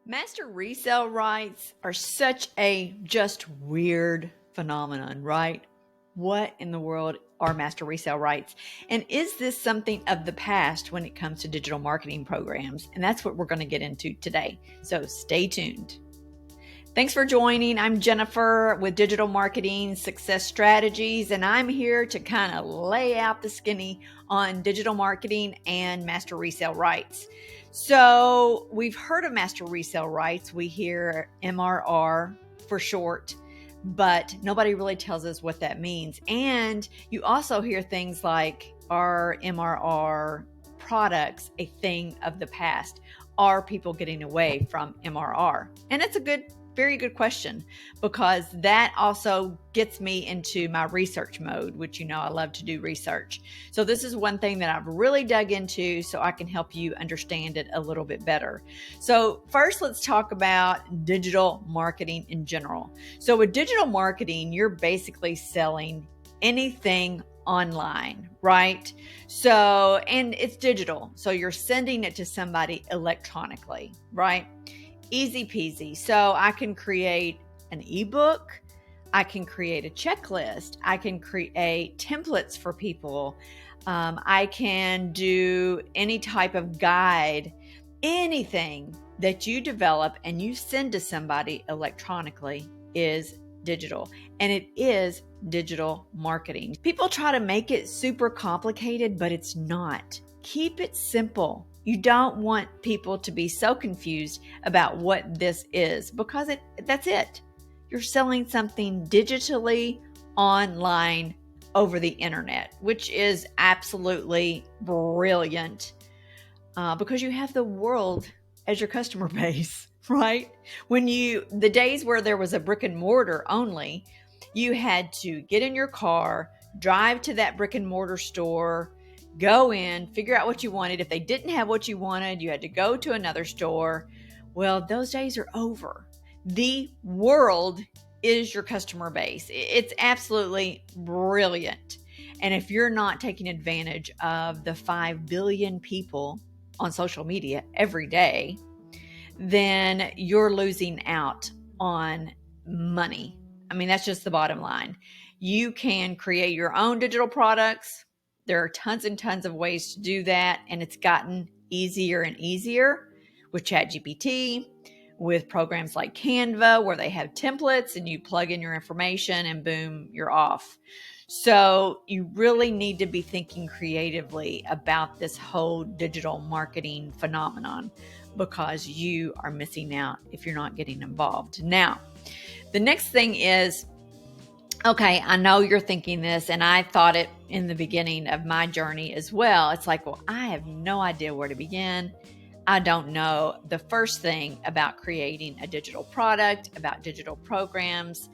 Master resale rights are such a just weird phenomenon, right? What in the world are master resale rights? And is this something of the past when it comes to digital marketing programs? And that's what we're going to get into today. So stay tuned. Thanks for joining. I'm Jennifer with Digital Marketing Success Strategies, and I'm here to kind of lay out the skinny on digital marketing and master resale rights. So we've heard of master resale rights. We hear MRR for short, but nobody really tells us what that means. And you also hear things like, are MRR products a thing of the past? Are people getting away from MRR? And it's a very good question, because that also gets me into my research mode, which you know I love to do research. So this is one thing that I've really dug into so I can help you understand it a little bit better. So first, let's talk about digital marketing in general. So with digital marketing, you're basically selling anything online, right? So, and it's digital. So you're sending it to somebody electronically, right? Easy peasy. So I can create an ebook. I can create a checklist. I can create templates for people. I can do any type of guide, anything that you develop and you send to somebody electronically is digital, and it is digital marketing. People try to make it super complicated, but it's not. Keep it simple. You don't want people to be so confused about what this is, because that's it. You're selling something digitally online over the internet, which is absolutely brilliant because you have the world as your customer base, right? The days where there was a brick and mortar only, you had to get in your car, drive to that brick and mortar store, go in, figure out what you wanted. If they didn't have what you wanted, you had to go to another store. Well, those days are over. The world is your customer base. It's absolutely brilliant. And if you're not taking advantage of the 5 billion people on social media every day, then you're losing out on money. I mean, that's just the bottom line. You can create your own digital products. There are tons and tons of ways to do that, and it's gotten easier and easier with ChatGPT, with programs like Canva, where they have templates and you plug in your information and boom, you're off. So you really need to be thinking creatively about this whole digital marketing phenomenon, because you are missing out if you're not getting involved. Now, the next thing is, okay, I know you're thinking this, and I thought it in the beginning of my journey as well. It's like, well, I have no idea where to begin. I don't know the first thing about creating a digital product, about digital programs.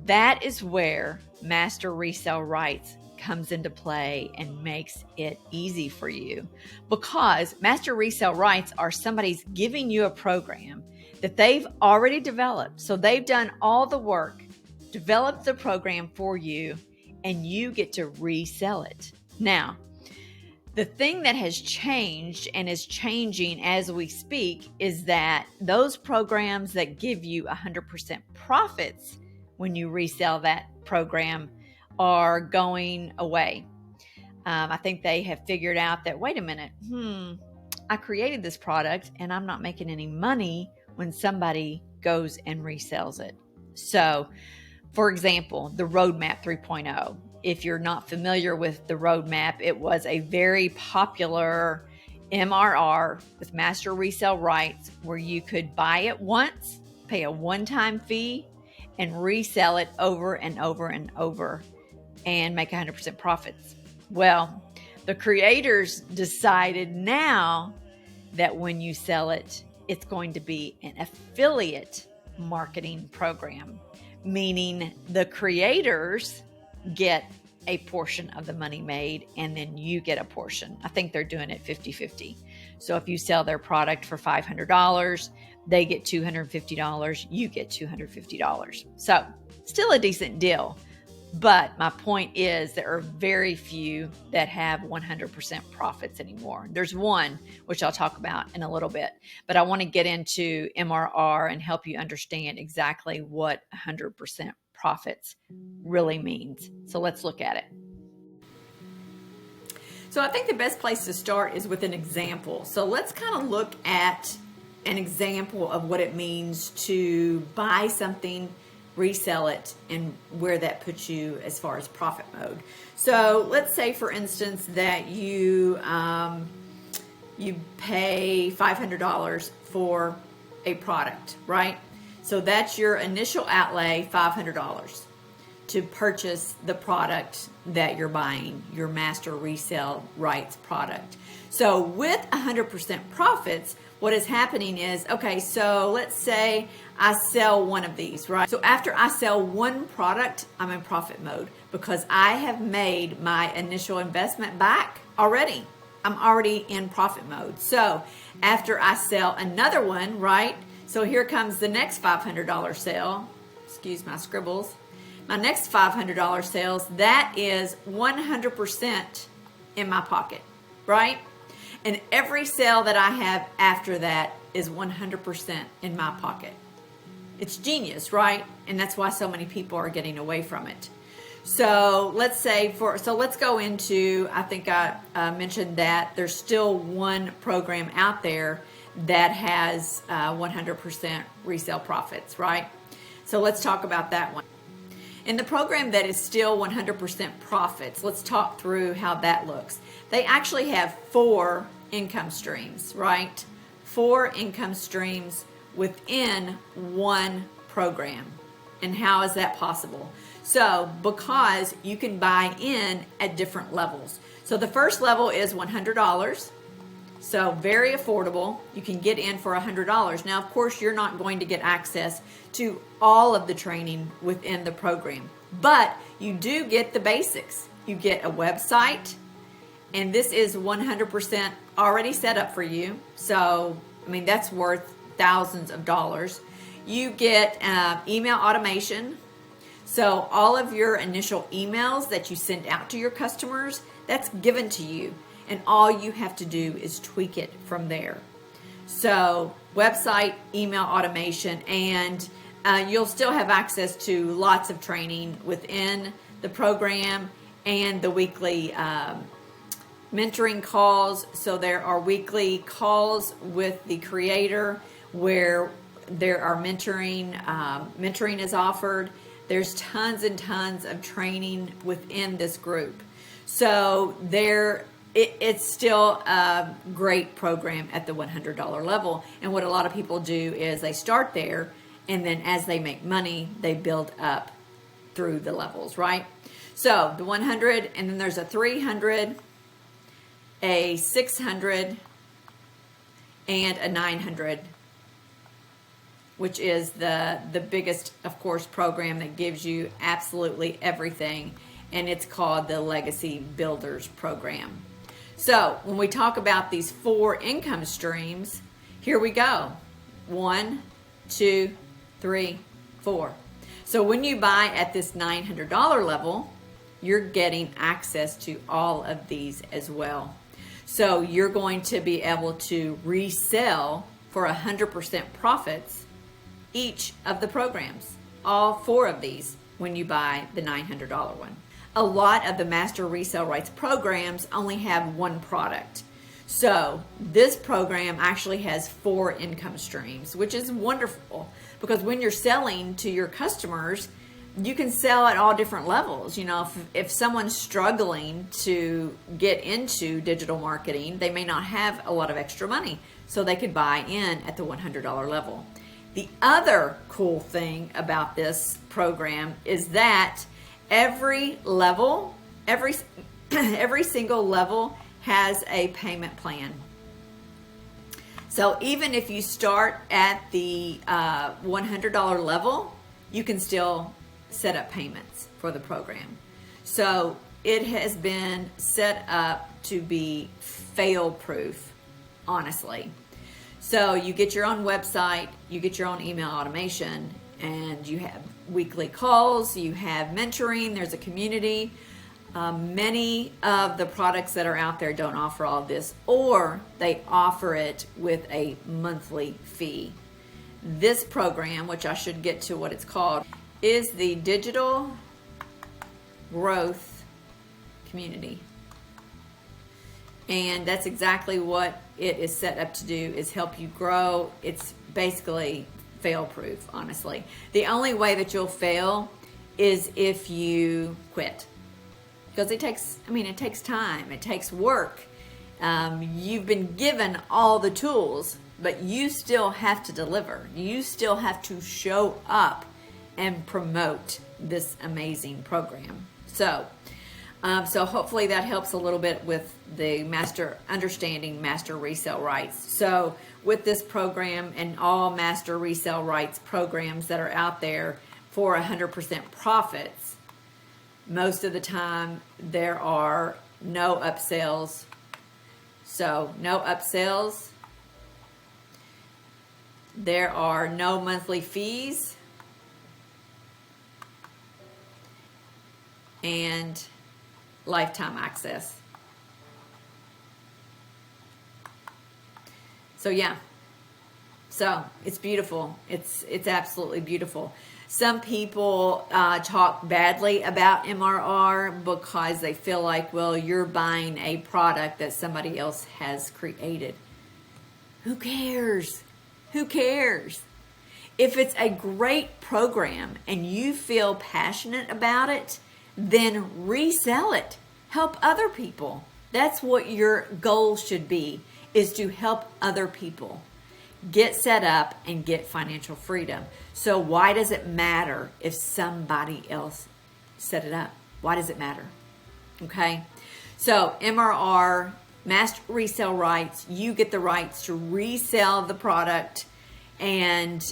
That is where Master Resell Rights comes into play and makes it easy for you, because Master Resell Rights are somebody's giving you a program that they've already developed. So they've done all the work, developed the program for you, and you get to resell it. Now, the thing that has changed and is changing as we speak is that those programs that give you 100% profits when you resell that program are going away. I think they have figured out that, wait a minute, I created this product and I'm not making any money when somebody goes and resells it. So, for example, the Roadmap 3.0. If you're not familiar with the Roadmap, it was a very popular MRR with Master Resell Rights, where you could buy it once, pay a one-time fee, and resell it over and over and over and make 100% profits. Well, the creators decided now that when you sell it, it's going to be an affiliate marketing program, meaning the creators get a portion of the money made and then you get a portion. I think they're doing it 50-50. So if you sell their product for $500, they get $250, you get $250. So still a decent deal. But my point is there are very few that have 100% profits anymore. There's one, which I'll talk about in a little bit, but I want to get into MRR and help you understand exactly what 100% profits really means. So let's look at it. So I think the best place to start is with an example. So let's kind of look at an example of what it means to buy something, resell it, and where that puts you as far as profit mode. So let's say, for instance, that you pay $500 for a product, right? So that's your initial outlay, $500 to purchase the product that you're buying, your Master Resell Rights product. So with 100% profits, what is happening is, okay, so let's say I sell one of these, right? So after I sell one product, I'm in profit mode because I have made my initial investment back already. I'm already in profit mode. So after I sell another one, right? So here comes the next $500 sale. Excuse my scribbles. My next $500 sales, that is 100% in my pocket, right? And every sale that I have after that is 100% in my pocket. It's genius, right? And that's why so many people are getting away from it. So let's say let's go into, I think I mentioned that there's still one program out there that has 100% resale profits, right? So let's talk about that one. In the program that is still 100% profits, let's talk through how that looks. They actually have 4 income streams, right? 4 income streams within one program. And how is that possible? So, because you can buy in at different levels. So the first level is $100. So very affordable. You can get in for $100. Now, of course, you're not going to get access to all of the training within the program, but you do get the basics. You get a website, and this is 100% already set up for you. So, I mean, that's worth thousands of dollars. You get email automation. So all of your initial emails that you send out to your customers, that's given to you. And all you have to do is tweak it from there. So website, email automation, and you'll still have access to lots of training within the program and the weekly mentoring calls. So there are weekly calls with the creator where there are mentoring is offered. There's tons and tons of training within this group. So it's still a great program at the $100 level. And what a lot of people do is they start there, and then as they make money, they build up through the levels, right? So the 100, and then there's a 300, a 600, and a 900, which is the biggest, of course, program that gives you absolutely everything. And it's called the Legacy Builders Program. So when we talk about these 4 income streams, here we go. 1, 2, 3, 4. So when you buy at this $900 level, you're getting access to all of these as well. So you're going to be able to resell for 100% profits each of the programs, all 4 of these, when you buy the $900 one. A lot of the Master Resell Rights programs only have one product. So this program actually has 4 income streams, which is wonderful because when you're selling to your customers, you can sell at all different levels. You know, if someone's struggling to get into digital marketing, they may not have a lot of extra money, so they could buy in at the $100 level. The other cool thing about this program is that every level, every single level has a payment plan. So even if you start at the $100 level, you can still set up payments for the program. So it has been set up to be fail-proof, honestly. So you get your own website, you get your own email automation, and you have weekly calls, you have mentoring, there's a community. Many of the products that are out there don't offer all of this, or they offer it with a monthly fee. This program, which I should get to what it's called, is the Digital Growth Community. And that's exactly what it is set up to do, is help you grow. It's basically fail-proof, honestly. The only way that you'll fail is if you quit. Because it takes time, it takes work. You've been given all the tools, but you still have to deliver. You still have to show up and promote this amazing program. So hopefully that helps a little bit with the understanding Master Resell Rights. So with this program and all Master Resell Rights programs that are out there for 100% profits, most of the time there are no upsells. So no upsells. There are no monthly fees. And lifetime access. So yeah, so it's beautiful. It's absolutely beautiful. Some people talk badly about MRR because they feel like, well, you're buying a product that somebody else has created. Who cares? Who cares? If it's a great program and you feel passionate about it, then resell it. Help other people. That's what your goal should be, is to help other people get set up and get financial freedom. So why does it matter if somebody else set it up? Why does it matter? Okay. So MRR, Master Resell Rights, you get the rights to resell the product, and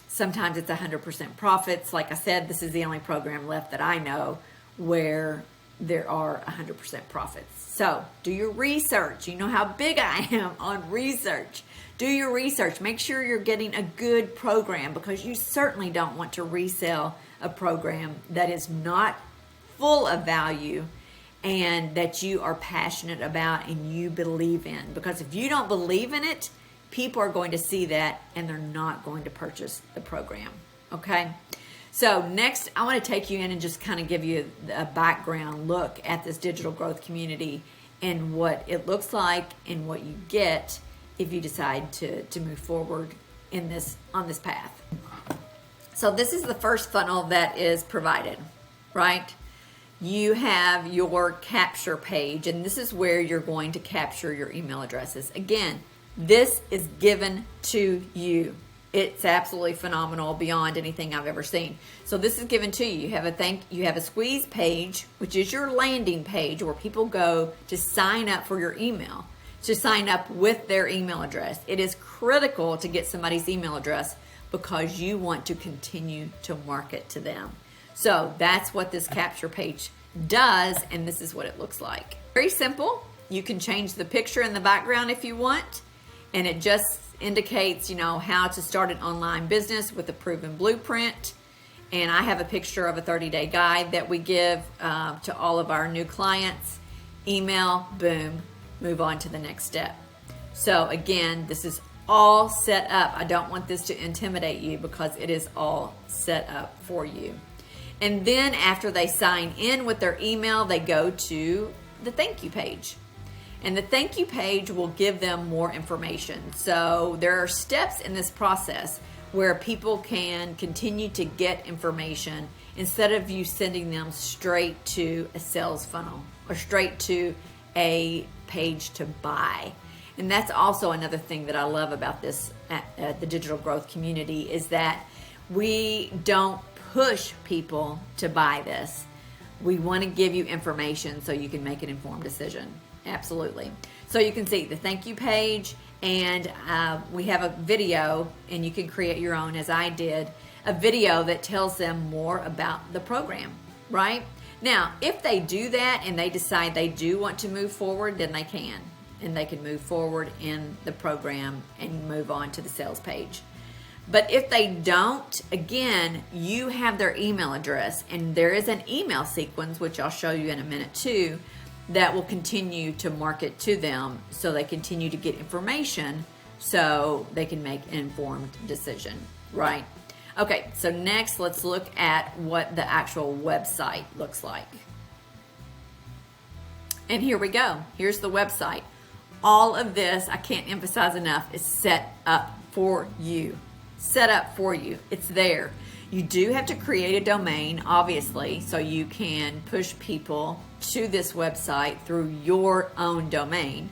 sometimes it's 100% profits. Like I said, this is the only program left that I know where there are 100% profits. So do your research. You know how big I am on research. Do your research. Make sure you're getting a good program, because you certainly don't want to resell a program that is not full of value and that you are passionate about and you believe in. Because if you don't believe in it, people are going to see that and they're not going to purchase the program. Okay? So next, I want to take you in and just kind of give you a background look at this digital growth community and what it looks like and what you get if you decide to move forward on this path. So this is the first funnel that is provided, right? You have your capture page, and this is where you're going to capture your email addresses. Again, this is given to you. It's absolutely phenomenal, beyond anything I've ever seen. So this is given to you. You have a squeeze page, which is your landing page where people go to sign up for your email, to sign up with their email address. It is critical to get somebody's email address because you want to continue to market to them. So that's what this capture page does, and this is what it looks like. Very simple. You can change the picture in the background if you want, and it just indicates, how to start an online business with a proven blueprint. And I have a picture of a 30-day guide that we give to all of our new clients. Email, boom, move on to the next step. So again, this is all set up. I don't want this to intimidate you because it is all set up for you. And then after they sign in with their email, they go to the thank you page. And the thank you page will give them more information. So there are steps in this process where people can continue to get information instead of you sending them straight to a sales funnel or straight to a page to buy. And that's also another thing that I love about this at the digital growth community, is that we don't push people to buy this. We want to give you information so you can make an informed decision. Absolutely. So you can see the thank you page, and we have a video, and you can create your own, as I did, a video that tells them more about the program, right? Now, if they do that and they decide they do want to move forward, then they can. And they can move forward in the program and move on to the sales page. But if they don't, again, you have their email address, and there is an email sequence, which I'll show you in a minute too, that will continue to market to them so they continue to get information so they can make an informed decision, right? Okay, so next let's look at what the actual website looks like. And here we go. Here's the website. All of this, I can't emphasize enough, is set up for you. Set up for you. It's there. You do have to create a domain, obviously, so you can push people to this website through your own domain.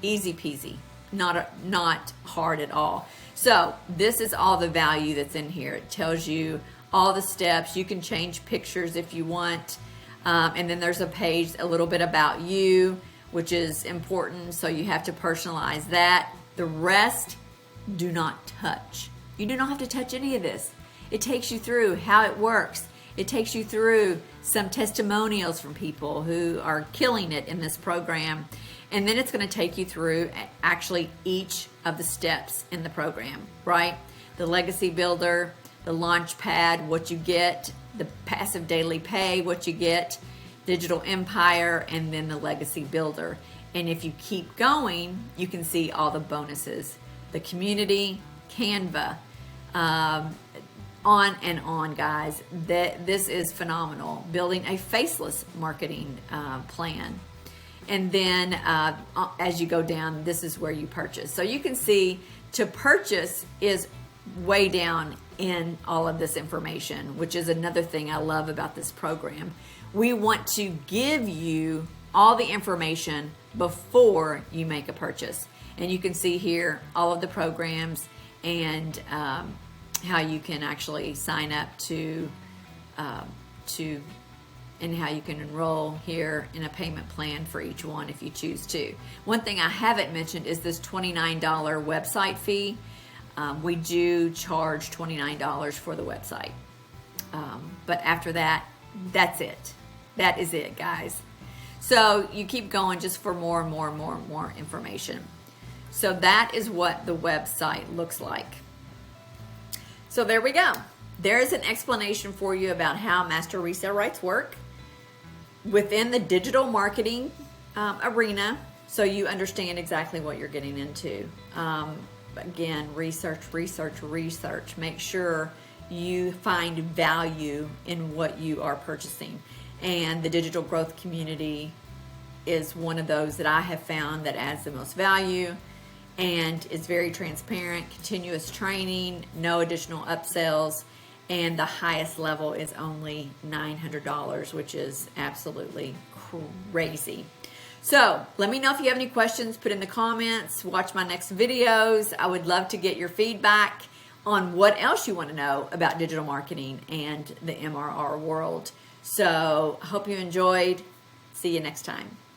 Easy peasy. Not hard at all. So this is all the value that's in here. It tells you all the steps. You can change pictures if you want. And then there's a page, a little bit about you, which is important. So you have to personalize that. The rest, do not touch. You do not have to touch any of this. It takes you through how it works. It takes you through some testimonials from people who are killing it in this program. And then it's going to take you through actually each of the steps in the program, right? The legacy builder, the launch pad, what you get, the passive daily pay, what you get, digital empire, and then the legacy builder. And if you keep going, you can see all the bonuses. The community, Canva, on and on, guys. This is phenomenal. Building a faceless marketing plan. And then as you go down, this is where you purchase. So you can see to purchase is way down in all of this information, which is another thing I love about this program. We want to give you all the information before you make a purchase. And you can see here all of the programs and how you can actually sign up to and how you can enroll here in a payment plan for each one if you choose to. One thing I haven't mentioned is this $29 website fee. We do charge $29 for the website. But after that, that's it. That is it, guys. So you keep going just for more and more and more and more information. So that is what the website looks like. So there we go. There's an explanation for you about how Master Resell Rights work within the digital marketing arena, so you understand exactly what you're getting into. Again, research. Make sure you find value in what you are purchasing. And the digital growth community is one of those that I have found that adds the most value and is very transparent, continuous training, no additional upsells, and the highest level is only $900, which is absolutely crazy. So let me know if you have any questions, put in the comments, watch my next videos. I would love to get your feedback on what else you want to know about digital marketing and the MRR world. So I hope you enjoyed. See you next time.